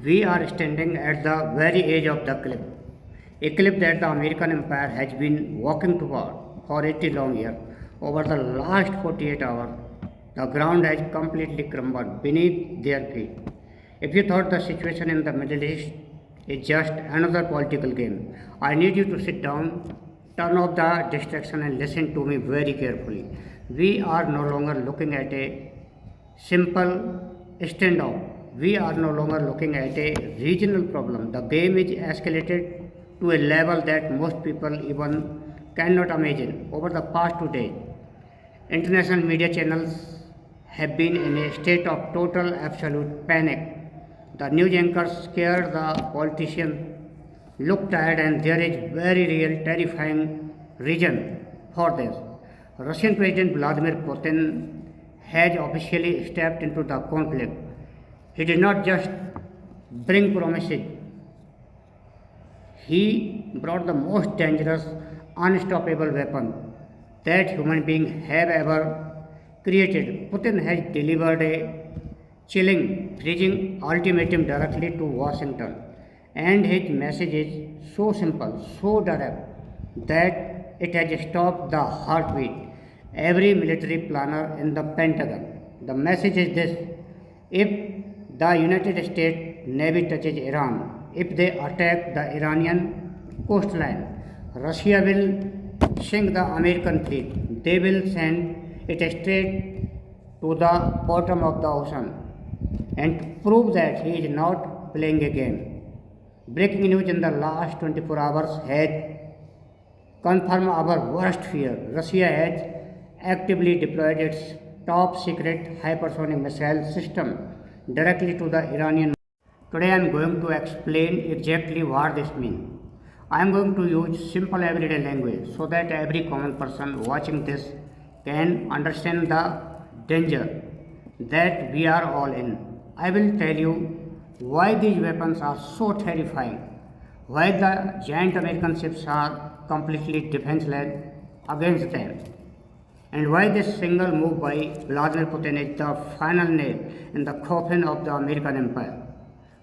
We are standing at the very edge of the cliff, a cliff that the American empire has been walking toward for 80 long years. Over the last 48 hours, the ground has completely crumbled beneath their feet. If you thought the situation in the Middle East is just another political game, I need you to sit down, turn off the distraction, and listen to me very carefully. We are no longer looking at a simple standoff. We are no longer looking at a regional problem. The game is escalated to a level that most people even cannot imagine. Over the past 2 days, international media channels have been in a state of total absolute panic. The news anchors scared, the politicians look tired, and there is very real terrifying reason for this. Russian President Vladimir Putin has officially stepped into the conflict. He did not just bring promises, he brought the most dangerous, unstoppable weapon that human beings have ever created. Putin has delivered a chilling, freezing ultimatum directly to Washington, and his message is so simple, so direct, that it has stopped the heartbeat every military planner in the Pentagon. The message is this: if the United States Navy touches Iran, if they attack the Iranian coastline, Russia will sink the American fleet. They will send it straight to the bottom of the ocean and prove that he is not playing a game. Breaking news in the last 24 hours has confirmed our worst fear. Russia has actively deployed its top secret hypersonic missile system directly to the Iranian. Today I am going to explain exactly what this means. I am going to use simple everyday language so that every common person watching this can understand the danger that we are all in. I will tell you why these weapons are so terrifying, why the giant American ships are completely defenseless against them, and why this single move by Vladimir Putin is the final nail in the coffin of the American empire.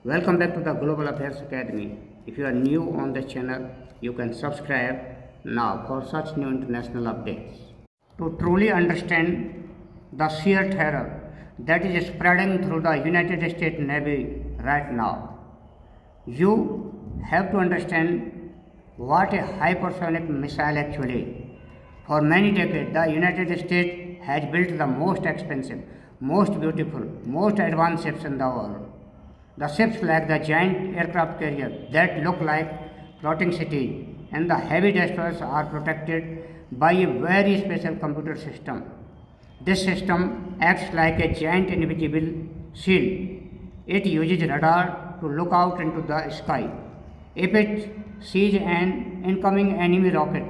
Welcome back to the Global Affairs Academy. If you are new on this channel, you can subscribe now for such new international updates. To truly understand the sheer terror that is spreading through the United States Navy right now, you have to understand what a hypersonic missile actually is. For many decades, the United States has built the most expensive, most beautiful, most advanced ships in the world. The ships like the giant aircraft carriers that look like floating cities, and the heavy destroyers are protected by a very special computer system. This system acts like a giant invisible shield. It uses radar to look out into the sky. If it sees an incoming enemy rocket,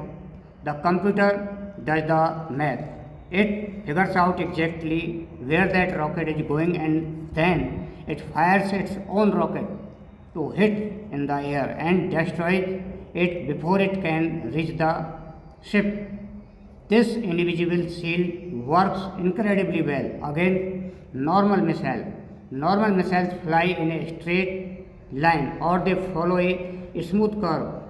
the computer does the math. It figures out exactly where that rocket is going, and then it fires its own rocket to hit in the air and destroys it before it can reach the ship. This invisible shield works incredibly well against normal missiles. Normal missiles fly in a straight line, or they follow a smooth curve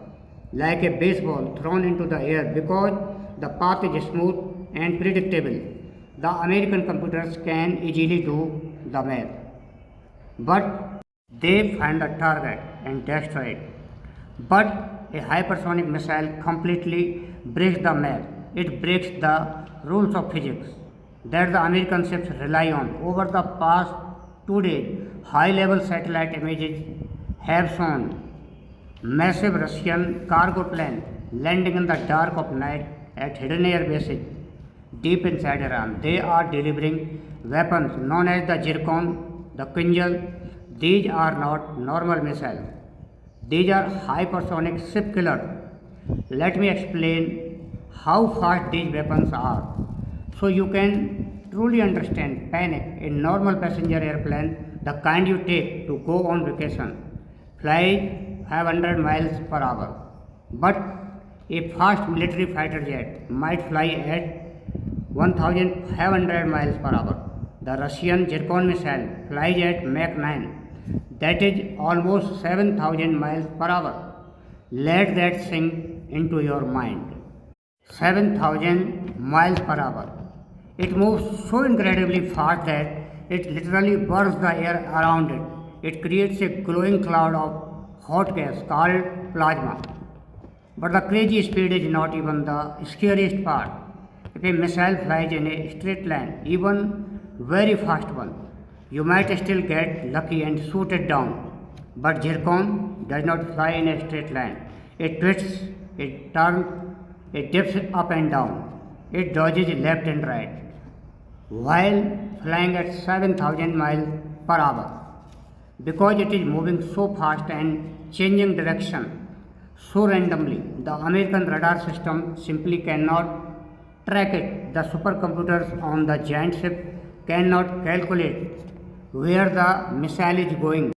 like a baseball thrown into the air. Because the path is smooth and predictable, the American computers can easily do the math. But they find a target and destroy it. But a hypersonic missile completely breaks the math. It breaks the rules of physics that the American ships rely on. Over the past 2 days, high-level satellite images have shown massive Russian cargo planes landing in the dark of night at hidden air bases deep inside Iran. They are delivering weapons known as the Zircon, the Kinjal. These are not normal missiles. These are hypersonic ship killers. Let me explain how fast these weapons are so you can truly understand panic. A normal passenger airplane, the kind you take to go on vacation, flies 500 miles per hour. But a fast military fighter jet might fly at 1500 miles per hour. The Russian Zircon missile flies at Mach 9, that is almost 7,000 miles per hour. Let that sink into your mind. 7,000 miles per hour. It moves so incredibly fast that it literally burns the air around it. It creates a glowing cloud of hot gas called plasma. But the crazy speed is not even the scariest part. If a missile flies in a straight line, even very fast one, you might still get lucky and shoot it down. But zircon does not fly in a straight line. It twists, it turns, it dips up and down. It dodges left and right while flying at 7,000 miles per hour. Because it is moving so fast and changing direction so randomly, the American radar system simply cannot track it. The supercomputers on the giant ship cannot calculate where the missile is going.